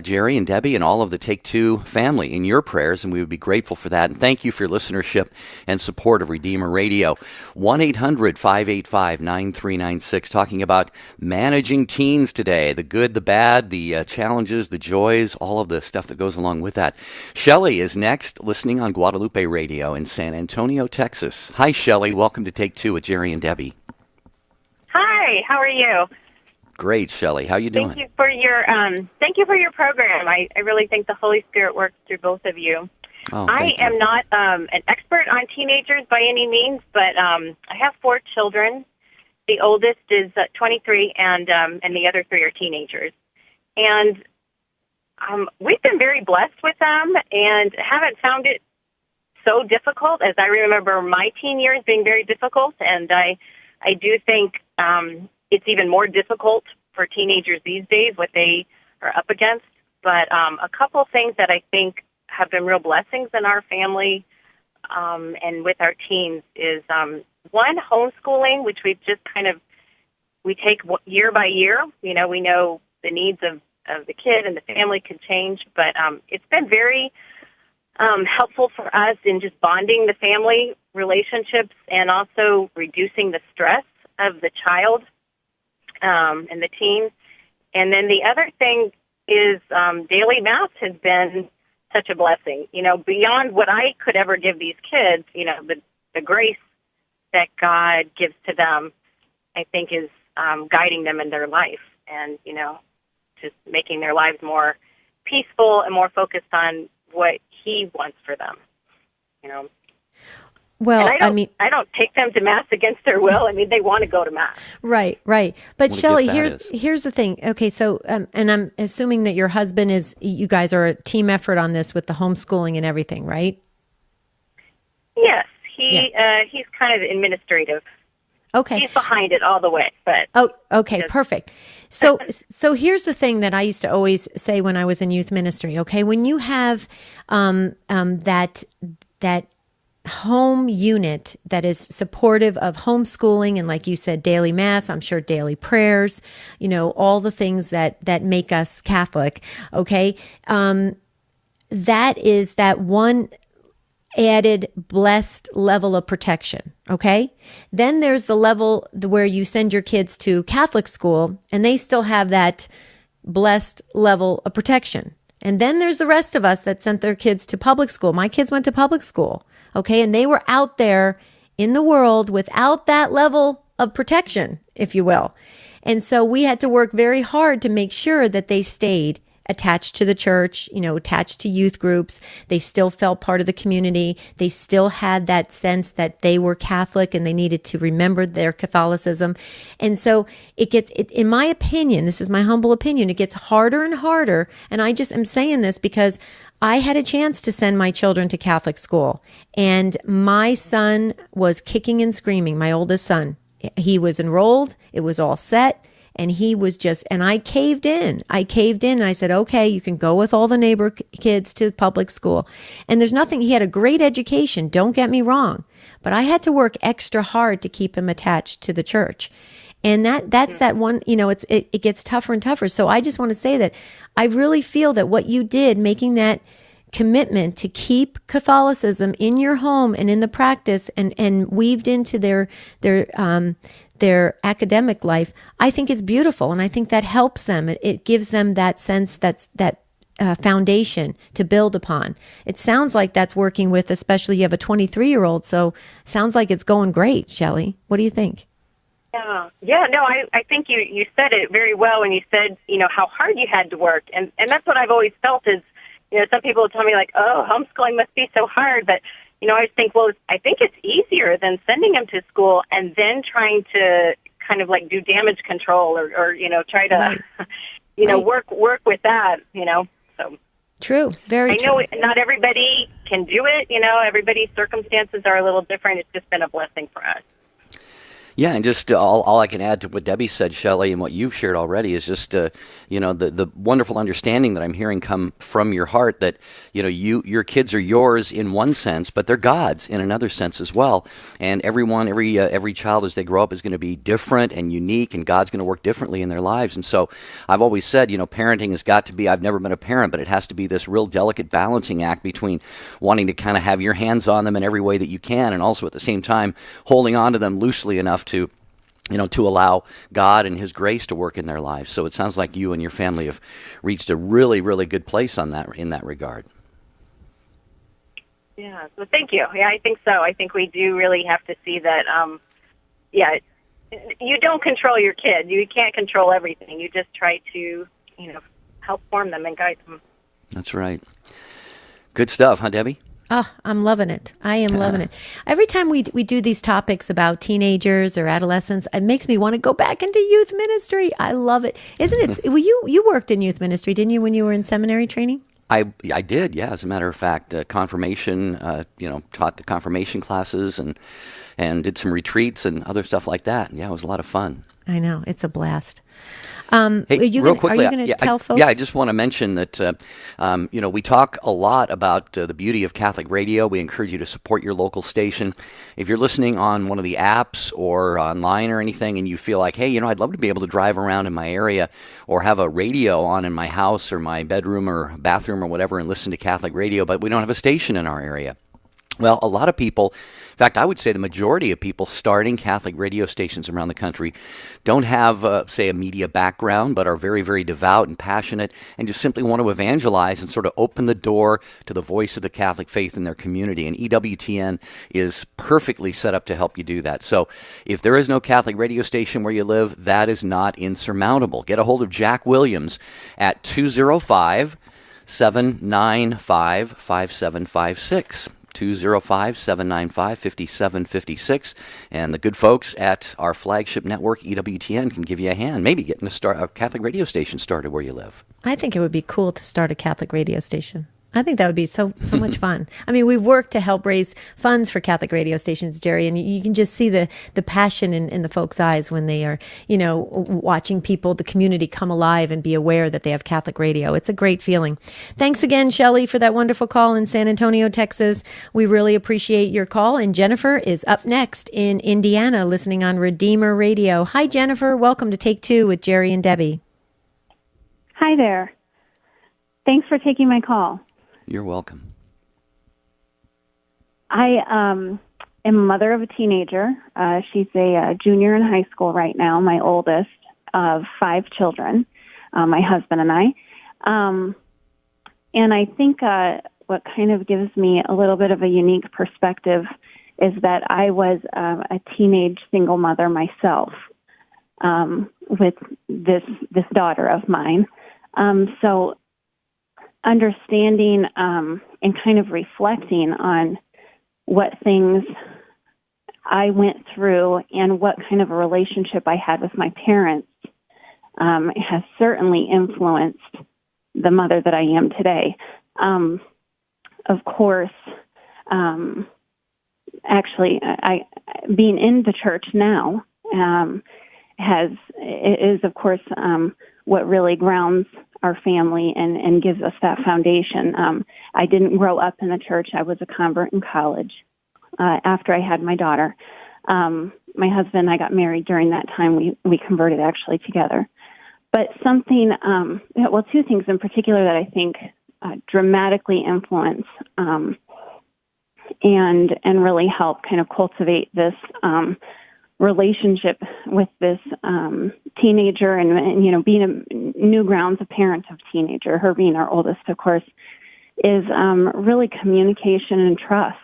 Speaker 1: Jerry and Debbie and all of the Take Two family in your prayers. And we would be grateful for that. And thank you for your listenership and support of Redeemer Radio. 1-800-585-9396, talking about managing teens today. The good, the bad, the challenges, the joys, all of the stuff that goes along with that. Shelley is next, listening on Guadalupe Radio in San Antonio, Texas. Hi, Shelley. Welcome to Take Two with Jerry and Debbie.
Speaker 17: Hi. How are you?
Speaker 1: Great, Shelley. How you doing?
Speaker 17: Thank you for your program. I really think the Holy Spirit works through both of you.
Speaker 1: Oh,
Speaker 17: I am not an expert on teenagers by any means, but I have 4 children. The oldest is 23, and the other 3 are teenagers. And we've been very blessed with them, and haven't found it so difficult as I remember my teen years being very difficult, and I do think it's even more difficult for teenagers these days, what they are up against. But a couple things that I think have been real blessings in our family and with our teens is, one, homeschooling, which we've just we take year by year. You know, we know the needs of the kid and the family could change, but it's been very helpful for us in just bonding the family relationships and also reducing the stress of the child and the teen. And then the other thing is daily Mass has been such a blessing, you know, beyond what I could ever give these kids. You know, the grace that God gives to them, I think, is guiding them in their life and, you know, just making their lives more peaceful and more focused on what He wants for them, you know.
Speaker 2: Well,
Speaker 17: and I don't take them to Mass against their will. I mean, they want to go to Mass.
Speaker 2: Right. But Shelley, here's the thing. Okay, so and I'm assuming that your husband you guys are a team effort on this with the homeschooling and everything, right?
Speaker 17: Yes, he's kind of administrative.
Speaker 2: Okay.
Speaker 17: He's behind it all the way, but
Speaker 2: okay, perfect. So here's the thing that I used to always say when I was in youth ministry. Okay, when you have that home unit that is supportive of homeschooling and, like you said, daily Mass, I'm sure daily prayers, you know, all the things that make us Catholic. Okay, that is that one added blessed level of protection. Okay. Then there's the level where you send your kids to Catholic school and they still have that blessed level of protection. And then there's the rest of us that sent their kids to public school. My kids went to public school. Okay. And they were out there in the world without that level of protection, if you will. And so we had to work very hard to make sure that they stayed attached to the church, you know, attached to youth groups. They still felt part of the community. They still had that sense that they were Catholic and they needed to remember their Catholicism. And so in my opinion, this is my humble opinion, it gets harder and harder. And I just am saying this because I had a chance to send my children to Catholic school. And my son was kicking and screaming, my oldest son. He was enrolled. It was all set. And he was and I caved in. And I said, okay, you can go with all the neighbor kids to public school. And there's nothing, he had a great education, don't get me wrong. but I had to work extra hard to keep him attached to the church. And that's that one, it gets tougher and tougher. So I just want to say that I really feel that what you did, making that commitment to keep Catholicism in your home and in the practice and weaved into their academic life, I think is beautiful. And I think that helps them. It gives them that sense, that foundation to build upon. It sounds like that's working with, especially you have a 23-year-old. So sounds like it's going great, Shelley. What do you think?
Speaker 17: Yeah, no, I think you said it very well when you said, how hard you had to work. And that's what I've always felt is, some people tell me like, oh, homeschooling must be so hard. But, I think, well, I think it's easier than sending them to school and then trying to kind of like do damage control or try to,
Speaker 2: Right.
Speaker 17: work with that, so.
Speaker 2: True, very true.
Speaker 17: I know not everybody can do it, everybody's circumstances are a little different. It's just been a blessing for us.
Speaker 1: Yeah, and just all I can add to what Debbie said, Shelley, and what you've shared already is just, the wonderful understanding that I'm hearing come from your heart that, your kids are yours in one sense, but they're God's in another sense as well. And every child as they grow up is going to be different and unique, and God's going to work differently in their lives. And so I've always said, parenting has got to be, I've never been a parent, but it has to be this real delicate balancing act between wanting to kind of have your hands on them in every way that you can, and also at the same time holding on to them loosely enough to allow God and His grace to work in their lives. So it sounds like you and your family have reached a really, really good place in that regard.
Speaker 17: Yeah, so thank you. Yeah, I think so. I think we do really have to see that, you don't control your kid. You can't control everything. You just try to, help form them and guide them.
Speaker 1: That's right. Good stuff, huh, Debbie?
Speaker 2: Oh, I'm loving it. I am loving it. Every time we do these topics about teenagers or adolescents, it makes me want to go back into youth ministry. I love it. Isn't it? Well, you worked in youth ministry, didn't you, when you were in seminary training?
Speaker 1: I did, yeah. As a matter of fact, confirmation, taught the confirmation classes and did some retreats and other stuff like that. Yeah, it was a lot of fun.
Speaker 2: I know. It's a blast.
Speaker 1: Hey, real quickly,
Speaker 2: are you going to tell folks?
Speaker 1: Yeah, I just want to mention that, we talk a lot about the beauty of Catholic radio. We encourage you to support your local station. If you're listening on one of the apps or online or anything and you feel like, hey, I'd love to be able to drive around in my area or have a radio on in my house or my bedroom or bathroom or whatever and listen to Catholic radio, but we don't have a station in our area. Well, a lot of people, in fact, I would say the majority of people starting Catholic radio stations around the country don't have, say, a media background, but are very, very devout and passionate and just simply want to evangelize and sort of open the door to the voice of the Catholic faith in their community. And EWTN is perfectly set up to help you do that. So if there is no Catholic radio station where you live, that is not insurmountable. Get a hold of Jack Williams at 205-795-5756. 205-795-5756. And the good folks at our flagship network, EWTN, can give you a hand. Maybe getting a Catholic radio station started where you live.
Speaker 2: I think it would be cool to start a Catholic radio station. I think that would be so much fun. I mean, we work to help raise funds for Catholic radio stations, Jerry, and you can just see the passion in the folks' eyes when they are, watching people, the community come alive and be aware that they have Catholic radio. It's a great feeling. Thanks again, Shelley, for that wonderful call in San Antonio, Texas. We really appreciate your call. And Jennifer is up next in Indiana, listening on Redeemer Radio. Hi, Jennifer. Welcome to Take Two with Jerry and Debbie.
Speaker 18: Hi there. Thanks for taking my call.
Speaker 1: You're welcome.
Speaker 18: I am a mother of a teenager. She's a junior in high school right now, my oldest of 5 children, my husband and I. And I think what kind of gives me a little bit of a unique perspective is that I was a teenage single mother myself with this daughter of mine. So understanding and kind of reflecting on what things I went through and what kind of a relationship I had with my parents has certainly influenced the mother that I am today. Of course, actually, I being in the church now is of course what really grounds our family and gives us that foundation. I didn't grow up in the church. I was a convert in college. after I had my daughter. My husband and I got married during that time. We converted actually together. But something, two things in particular that I think dramatically influence and really help kind of cultivate this relationship with this teenager and being a new grounds a parent of teenager, her being our oldest, of course, is really communication and trust.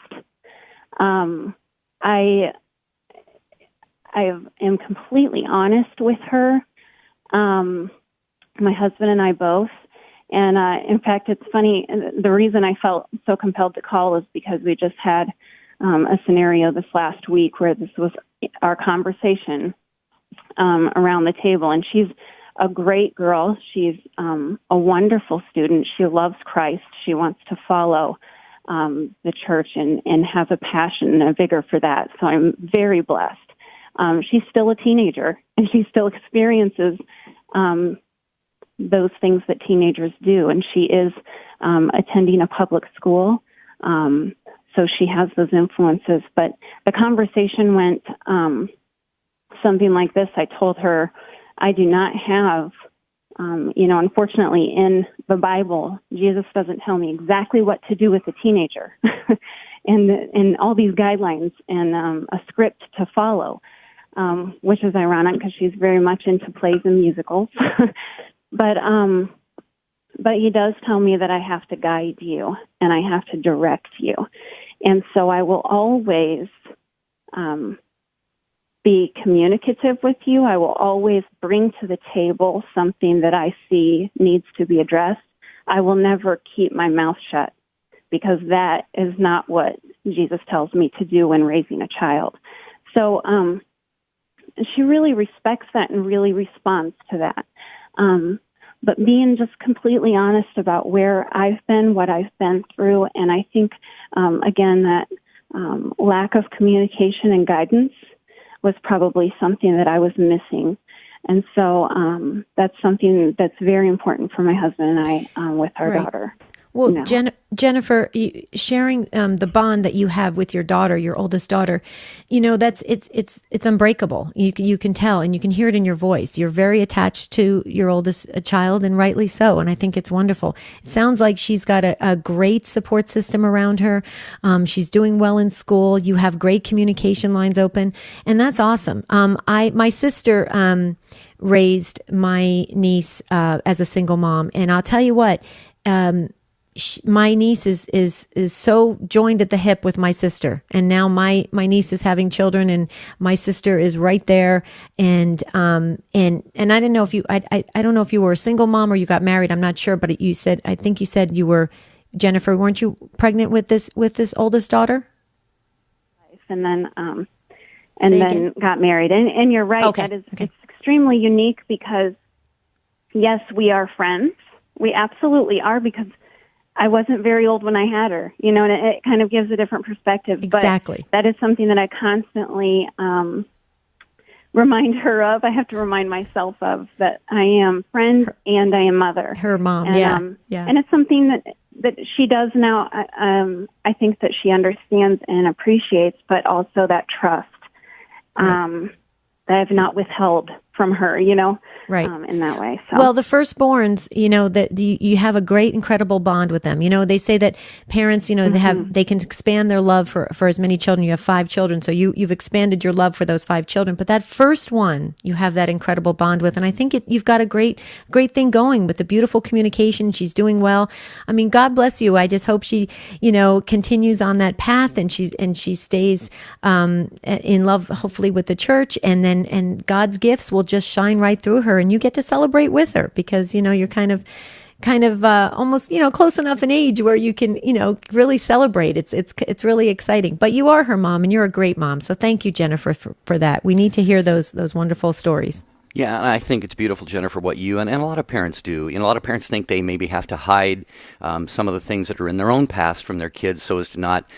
Speaker 18: I am completely honest with her, my husband and I both. And in fact, it's funny, the reason I felt so compelled to call is because we just had a scenario this last week where this was our conversation around the table. And she's a great girl. She's a wonderful student. She loves Christ. She wants to follow the church and has a passion and a vigor for that. So I'm very blessed. She's still a teenager, and she still experiences those things that teenagers do. And she is attending a public school, so she has those influences. But the conversation went something like this. I told her, I do not have, unfortunately, in the Bible, Jesus doesn't tell me exactly what to do with a teenager and all these guidelines and a script to follow, which is ironic because she's very much into plays and musicals. But he does tell me that I have to guide you and I have to direct you. And so I will always be communicative with you. I will always bring to the table something that I see needs to be addressed. I will never keep my mouth shut because that is not what Jesus tells me to do when raising a child. So she really respects that and really responds to that. But being just completely honest about where I've been, what I've been through, and I think, again, that lack of communication and guidance was probably something that I was missing. And so that's something that's very important for my husband and I with our daughter.
Speaker 2: Well,
Speaker 18: No.
Speaker 2: Jennifer, sharing the bond that you have with your daughter, your oldest daughter, it's unbreakable. You can tell, and you can hear it in your voice. You're very attached to your oldest child, and rightly so. And I think it's wonderful. It sounds like she's got a great support system around her. She's doing well in school. You have great communication lines open, and that's awesome. My sister raised my niece as a single mom, and I'll tell you what. My niece is so joined at the hip with my sister, and now my niece is having children, and my sister is right there. And I didn't know if you I don't know if you were a single mom or you got married. I'm not sure, but I think you said you were, Jennifer. Weren't you pregnant with this oldest daughter?
Speaker 18: And then got married. And you're right.
Speaker 2: Okay.
Speaker 18: It's extremely unique because yes, we are friends. We absolutely are because I wasn't very old when I had her, and it kind of gives a different perspective.
Speaker 2: Exactly.
Speaker 18: But that is something that I constantly remind her of. I have to remind myself of that I am friend and I am mother.
Speaker 2: Her mom,
Speaker 18: and,
Speaker 2: yeah.
Speaker 18: And it's something that she does now. I think that she understands and appreciates, but also that trust that I've not withheld from her,
Speaker 2: right.
Speaker 18: In that way. So.
Speaker 2: Well, the firstborns, that you have a great, incredible bond with them. They say that parents, they can expand their love for as many children. You have 5 children, so you've expanded your love for those 5 children. But that first one, you have that incredible bond with, and I think you've got a great thing going with the beautiful communication. She's doing well. I mean, God bless you. I just hope she, continues on that path, and she stays in love, hopefully, with the church, and God's gifts will just shine right through her, and you get to celebrate with her because you're kind of almost close enough in age where you can really celebrate. It's really exciting. But you are her mom, and you're a great mom. So thank you, Jennifer, for that. We need to hear those wonderful stories.
Speaker 1: Yeah, and I think it's beautiful, Jennifer, what you and a lot of parents do. A lot of parents think they maybe have to hide some of the things that are in their own past from their kids so as to not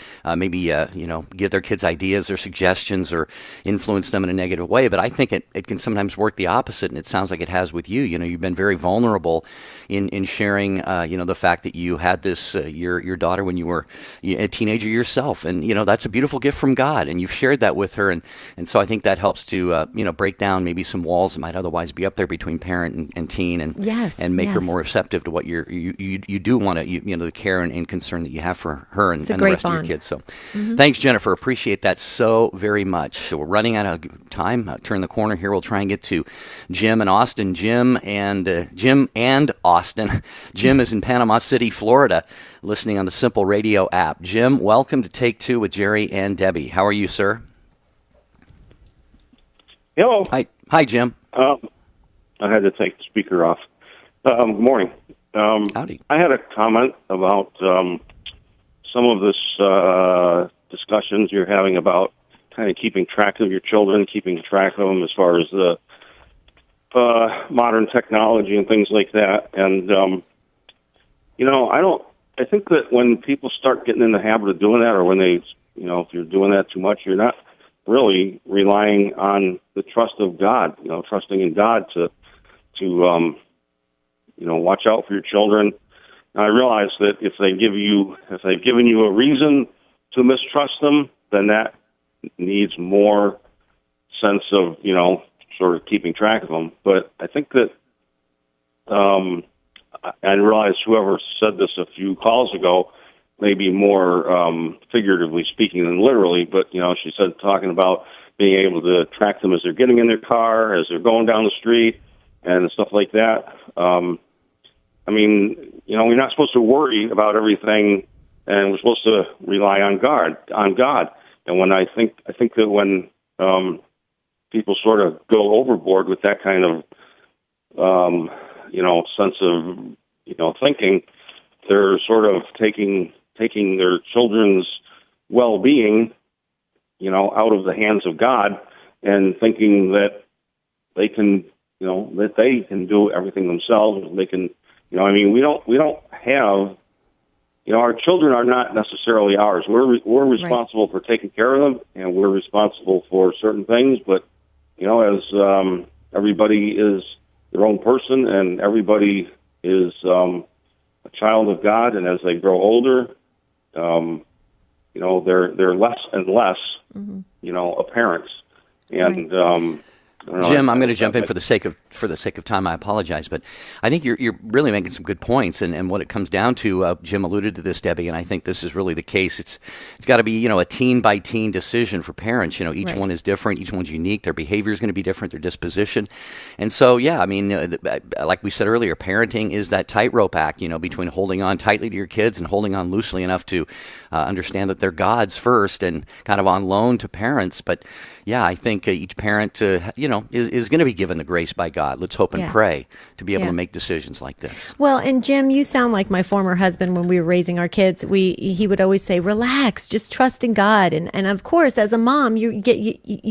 Speaker 1: give their kids ideas or suggestions or influence them in a negative way. But I think it can sometimes work the opposite, and it sounds like it has with you. You've been very vulnerable in sharing, the fact that you had this, your daughter when you were a teenager yourself. And, that's a beautiful gift from God, and you've shared that with her. And so I think that helps to, break down maybe some walls that might otherwise be up there between parent and teen, and make her more receptive to what you do want to, the care and concern that you have for her and the rest of your kids. So thanks, Jennifer. Appreciate that so very much. So we're running out of time. Turn the corner here. We'll try and get to Jim and Austin. Jim and Austin. Jim is in Panama City, Florida, listening on the Simple Radio app. Jim, welcome to Take Two with Jerry and Debbie. How are you, sir?
Speaker 19: Hello.
Speaker 1: Hi, Jim.
Speaker 19: I had to take the speaker off. Good morning.
Speaker 1: Howdy.
Speaker 19: I had a comment about some of this discussions you're having about kind of keeping track of your children, keeping track of them as far as the modern technology and things like that. And, I think that when people start getting in the habit of doing that, or when they, if you're doing that too much, you're not really relying on the trust of God, trusting in God to watch out for your children. And I realize that if they've given you a reason to mistrust them, then that needs more sense of, sort of keeping track of them. But I think that, I realize whoever said this a few calls ago, maybe more figuratively speaking than literally, but, she said talking about being able to track them as they're getting in their car, as they're going down the street, and stuff like that. We're not supposed to worry about everything, and we're supposed to rely on God. And when I think that when people sort of go overboard with that kind of, sense of, thinking, they're sort of taking their children's well-being, out of the hands of God, and thinking that they can, do everything themselves. They can, we don't have, our children are not necessarily ours. We're responsible for taking care of them, and we're responsible for certain things. But, as everybody is their own person, and everybody is a child of God, and as they grow older, they're less and less, apparent. And
Speaker 1: Jim, I'm going to jump in for the sake of time. I apologize, but I think you're really making some good points, and what it comes down to, Jim alluded to this, Debbie, and I think this is really the case. It's got to be a teen by teen decision for parents. Each one is different, each one's unique. Their behavior is going to be different, their disposition, and so like we said earlier, parenting is that tightrope act, between holding on tightly to your kids and holding on loosely enough to understand that they're God's first and kind of on loan to parents, but. Yeah, I think each parent, is going to be given the grace by God. Let's hope and pray to be able to make decisions like this.
Speaker 2: Well, and Jim, you sound like my former husband when we were raising our kids. He would always say, "Relax, just trust in God." And of course, as a mom, you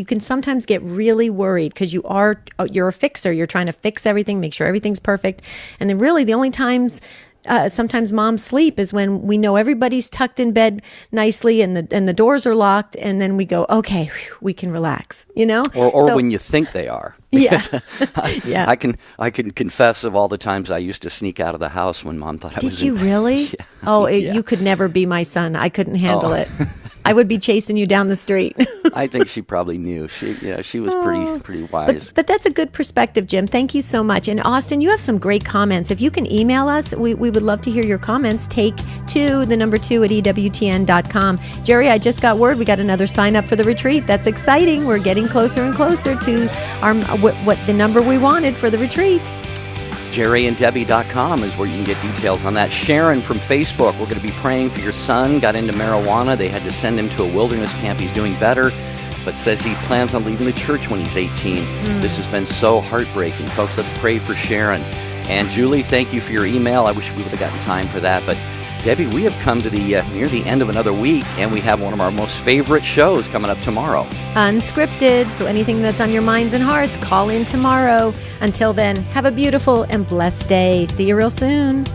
Speaker 2: can sometimes get really worried because you're a fixer. You're trying to fix everything, make sure everything's perfect, and then really the only times. Sometimes moms sleep is when we know everybody's tucked in bed nicely and the doors are locked, and then we go, okay, whew, we can relax,
Speaker 1: Or when you think they are.
Speaker 2: Yeah.
Speaker 1: I can confess of all the times I used to sneak out of the house when Mom thought I was.
Speaker 2: Did you really?
Speaker 1: Yeah.
Speaker 2: Oh, you could never be my son. I couldn't handle it. I would be chasing you down the street.
Speaker 1: I think she probably knew. She was pretty wise.
Speaker 2: But that's a good perspective, Jim. Thank you so much. And Austin, you have some great comments. If you can email us, we would love to hear your comments. Take 2 at EWTN.com. Jerry, I just got word we got another sign up for the retreat. That's exciting. We're getting closer and closer to our what the number we wanted for the retreat.
Speaker 1: JerryandDebbie.com is where you can get details on that. Sharon from Facebook, we're going to be praying for your son. Got into marijuana. They had to send him to a wilderness camp. He's doing better, but says he plans on leaving the church when he's 18. This has been so heartbreaking. Folks, let's pray for Sharon. And Julie, thank you for your email. I wish we would have gotten time for that, but Debbie, we have come to the near the end of another week, and we have one of our most favorite shows coming up tomorrow.
Speaker 2: Unscripted, so anything that's on your minds and hearts, call in tomorrow. Until then, have a beautiful and blessed day. See you real soon.